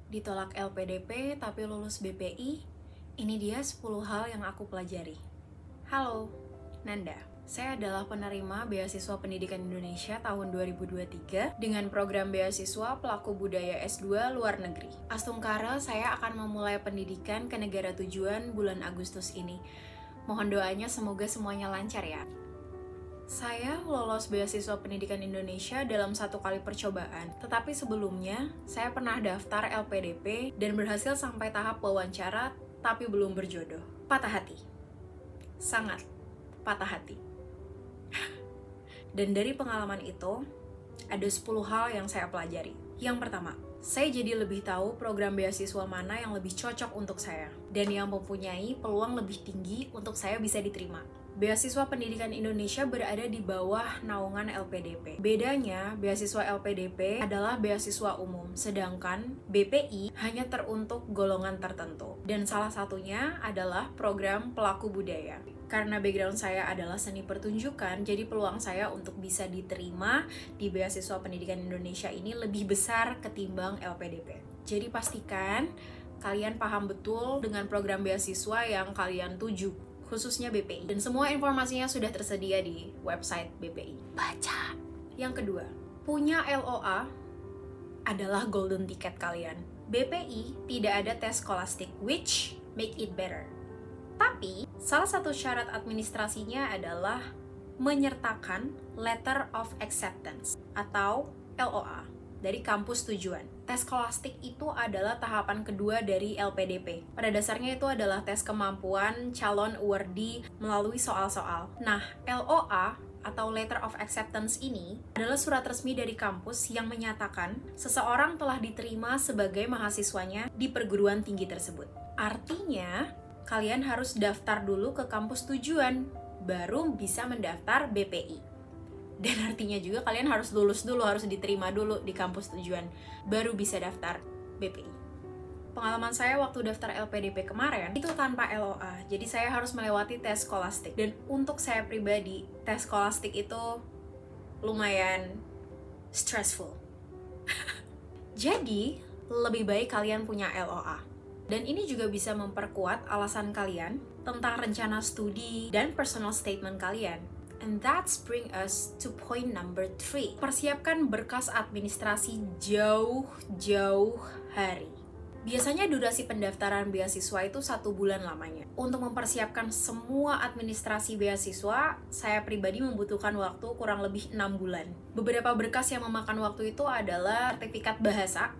Ditolak LPDP tapi lulus BPI, ini dia 10 hal yang aku pelajari. Halo, Nanda. Saya adalah penerima Beasiswa Pendidikan Indonesia tahun 2023 dengan program Beasiswa Pelaku Budaya S2 Luar Negeri. Astungkara, saya akan memulai pendidikan ke negara tujuan bulan Agustus ini. Mohon doanya semoga semuanya lancar ya. Saya lolos Beasiswa Pendidikan Indonesia dalam 1 kali percobaan, tetapi sebelumnya saya pernah daftar LPDP dan berhasil sampai tahap wawancara tapi belum berjodoh. Patah hati. Sangat patah hati. Dan dari pengalaman itu, ada 10 hal yang saya pelajari. Yang pertama, saya jadi lebih tahu program beasiswa mana yang lebih cocok untuk saya dan yang mempunyai peluang lebih tinggi untuk saya bisa diterima. Beasiswa Pendidikan Indonesia berada di bawah naungan LPDP. Bedanya, beasiswa LPDP adalah beasiswa umum, sedangkan BPI hanya teruntuk golongan tertentu. Dan salah satunya adalah program Pelaku Budaya. Karena background saya adalah seni pertunjukan, jadi peluang saya untuk bisa diterima di Beasiswa Pendidikan Indonesia ini lebih besar ketimbang LPDP. Jadi pastikan kalian paham betul dengan program beasiswa yang kalian tuju, khususnya BPI. Dan semua informasinya sudah tersedia di website BPI. Baca! Yang kedua, punya LOA adalah golden ticket kalian. BPI tidak ada tes skolastik, which make it better. Tapi, salah satu syarat administrasinya adalah menyertakan Letter of Acceptance atau LOA dari kampus tujuan. Tes skolastik itu adalah tahapan kedua dari LPDP. Pada dasarnya itu adalah tes kemampuan calon awardee melalui soal-soal. Nah, LOA atau Letter of Acceptance ini adalah surat resmi dari kampus yang menyatakan seseorang telah diterima sebagai mahasiswanya di perguruan tinggi tersebut. Artinya, kalian harus daftar dulu ke kampus tujuan, baru bisa mendaftar BPI. Dan artinya juga kalian harus lulus dulu, harus diterima dulu di kampus tujuan, baru bisa daftar BPI. Pengalaman saya waktu daftar LPDP kemarin, itu tanpa LOA, jadi saya harus melewati tes skolastik. Dan untuk saya pribadi, tes skolastik itu lumayan stressful. Jadi, lebih baik kalian punya LOA. Dan ini juga bisa memperkuat alasan kalian tentang rencana studi dan personal statement kalian. And that's bring us to point number 3. Persiapkan berkas administrasi jauh-jauh hari. Biasanya durasi pendaftaran beasiswa itu 1 bulan lamanya. Untuk mempersiapkan semua administrasi beasiswa, saya pribadi membutuhkan waktu kurang lebih 6 bulan. Beberapa berkas yang memakan waktu itu adalah sertifikat bahasa.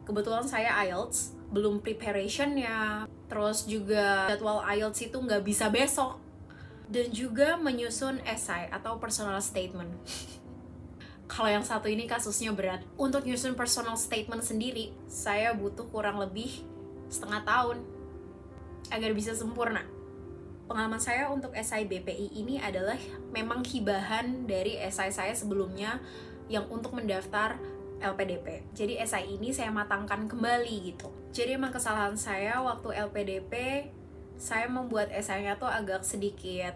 Kebetulan saya IELTS, belum preparationnya, terus juga jadwal IELTS itu nggak bisa besok, dan juga menyusun esai atau personal statement. Kalau yang satu ini kasusnya berat. Untuk nyusun personal statement sendiri, saya butuh kurang lebih setengah tahun agar bisa sempurna. Pengalaman saya untuk esai BPI ini adalah memang hibahan dari esai saya sebelumnya yang untuk mendaftar LPDP. Jadi esai ini saya matangkan kembali gitu. Jadi emang kesalahan saya waktu LPDP, saya membuat esainya tuh agak sedikit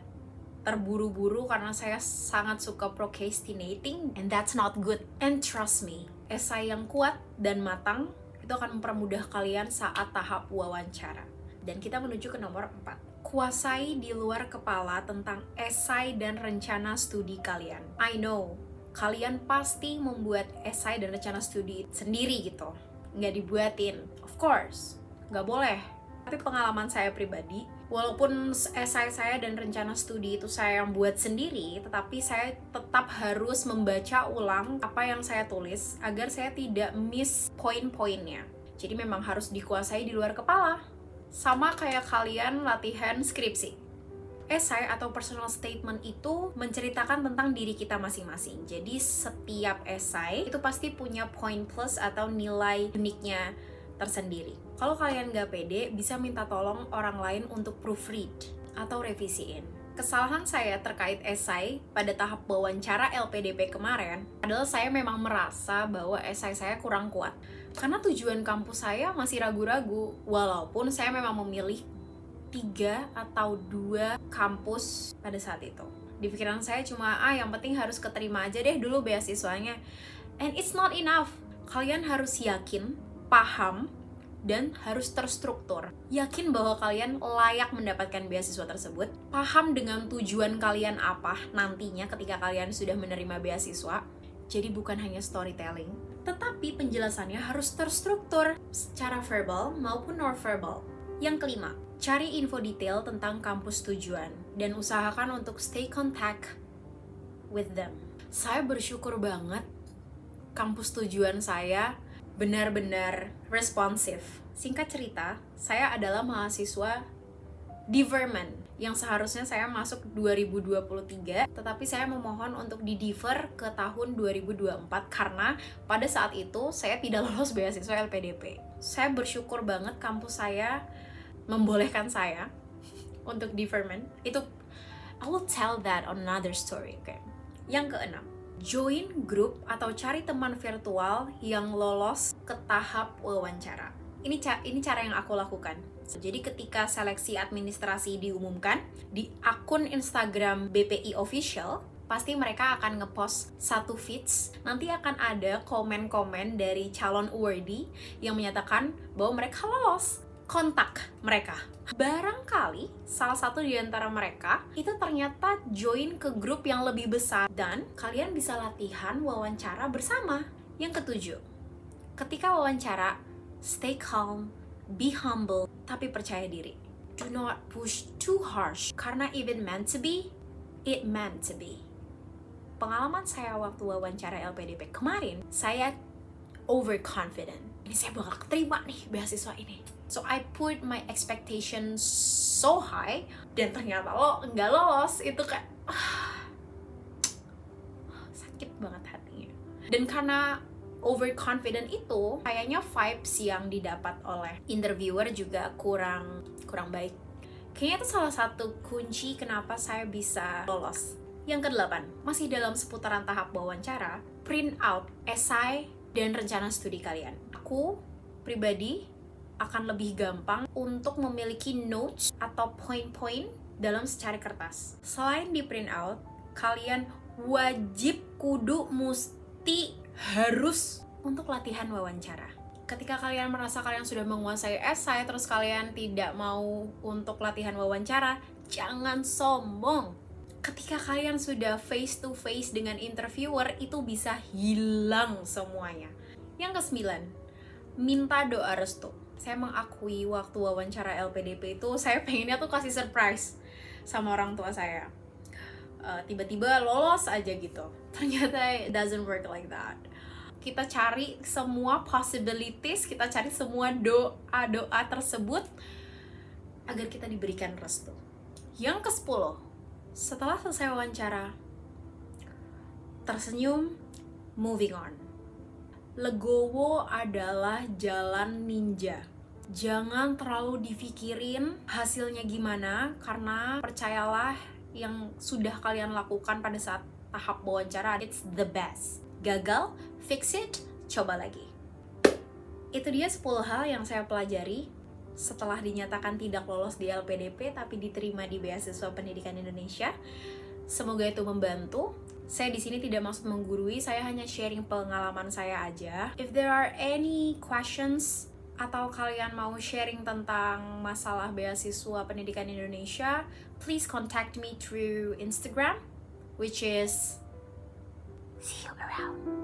terburu-buru karena saya sangat suka procrastinating, and that's not good. And trust me, esai yang kuat dan matang itu akan mempermudah kalian saat tahap wawancara. Dan kita menuju ke nomor 4. Kuasai di luar kepala tentang esai dan rencana studi kalian. I know, kalian pasti membuat esai dan rencana studi sendiri gitu, nggak dibuatin, of course, nggak boleh. Tapi pengalaman saya pribadi, walaupun esai saya dan rencana studi itu saya yang buat sendiri, tetapi saya tetap harus membaca ulang apa yang saya tulis agar saya tidak miss poin-poinnya. Jadi memang harus dikuasai di luar kepala, sama kayak kalian latihan skripsi. Esai atau personal statement itu menceritakan tentang diri kita masing-masing. Jadi setiap esai itu pasti punya poin plus atau nilai uniknya tersendiri. Kalau kalian nggak pede, bisa minta tolong orang lain untuk proofread atau revisiin. Kesalahan saya terkait esai pada tahap wawancara LPDP kemarin adalah saya memang merasa bahwa esai saya kurang kuat. Karena tujuan kampus saya masih ragu-ragu, walaupun saya memang memilih 3 atau 2 kampus pada saat itu. Di pikiran saya cuma, yang penting harus keterima aja deh dulu beasiswanya. And it's not enough. Kalian harus yakin, paham, dan harus terstruktur. Yakin bahwa kalian layak mendapatkan beasiswa tersebut, paham dengan tujuan kalian apa nantinya ketika kalian sudah menerima beasiswa. Jadi bukan hanya storytelling, tetapi penjelasannya harus terstruktur secara verbal maupun non-verbal. Yang kelima, cari info detail tentang kampus tujuan dan usahakan untuk stay contact with them. Saya bersyukur banget kampus tujuan saya benar-benar responsif. Singkat cerita, saya adalah mahasiswa deferment yang seharusnya saya masuk 2023, tetapi saya memohon untuk di-defer ke tahun 2024 karena pada saat itu saya tidak lolos beasiswa LPDP. Saya bersyukur banget kampus saya membolehkan saya untuk deferment. Itu I will tell that on another story, okay? Yang keenam, join grup atau cari teman virtual yang lolos ke tahap wawancara. Ini cara yang aku lakukan. Jadi ketika seleksi administrasi diumumkan di akun Instagram BPI Official, pasti mereka akan ngepost satu feeds. Nanti akan ada komen-komen dari calon awardee yang menyatakan bahwa mereka lolos. Kontak mereka. Barangkali salah satu di antara mereka itu ternyata join ke grup yang lebih besar dan kalian bisa latihan wawancara bersama. Yang ketujuh, ketika wawancara, stay calm, be humble, tapi percaya diri. Do not push too harsh, karena if it meant to be, it meant to be. Pengalaman saya waktu wawancara LPDP kemarin, saya overconfident. Ini saya bakal keterima nih beasiswa ini. So I put my expectations so high, dan ternyata nggak lolos. Itu kayak sakit banget hatinya. Dan karena overconfident itu, kayaknya vibes yang didapat oleh interviewer juga kurang baik. Kayaknya itu salah satu kunci kenapa saya bisa lolos. Yang kedelapan, masih dalam seputaran tahap wawancara, print out esai dan rencana studi kalian. Aku pribadi akan lebih gampang untuk memiliki notes atau poin-poin dalam secari kertas. Selain di print out, kalian wajib mesti harus untuk latihan wawancara. Ketika kalian merasa kalian sudah menguasai esai terus kalian tidak mau untuk latihan wawancara, jangan sombong. Ketika kalian sudah face to face dengan interviewer, itu bisa hilang semuanya. Yang kesembilan, minta doa restu. Saya mengakui waktu wawancara LPDP itu saya pengennya tuh kasih surprise sama orang tua saya. Tiba-tiba lolos aja gitu. Ternyata it doesn't work like that. Kita cari semua possibilities, kita cari semua doa-doa tersebut agar kita diberikan restu. Yang ke-10, setelah selesai wawancara, tersenyum, moving on. Legowo adalah jalan ninja. Jangan terlalu dipikirin hasilnya gimana, karena percayalah yang sudah kalian lakukan pada saat tahap wawancara, it's the best. Gagal, fix it, coba lagi. Itu dia 10 hal yang saya pelajari setelah dinyatakan tidak lolos di LPDP tapi diterima di Beasiswa Pendidikan Indonesia. Semoga itu membantu. Saya di sini tidak maksud menggurui, saya hanya sharing pengalaman saya aja. If there are any questions atau kalian mau sharing tentang masalah beasiswa pendidikan Indonesia, please contact me through Instagram, which is see you around.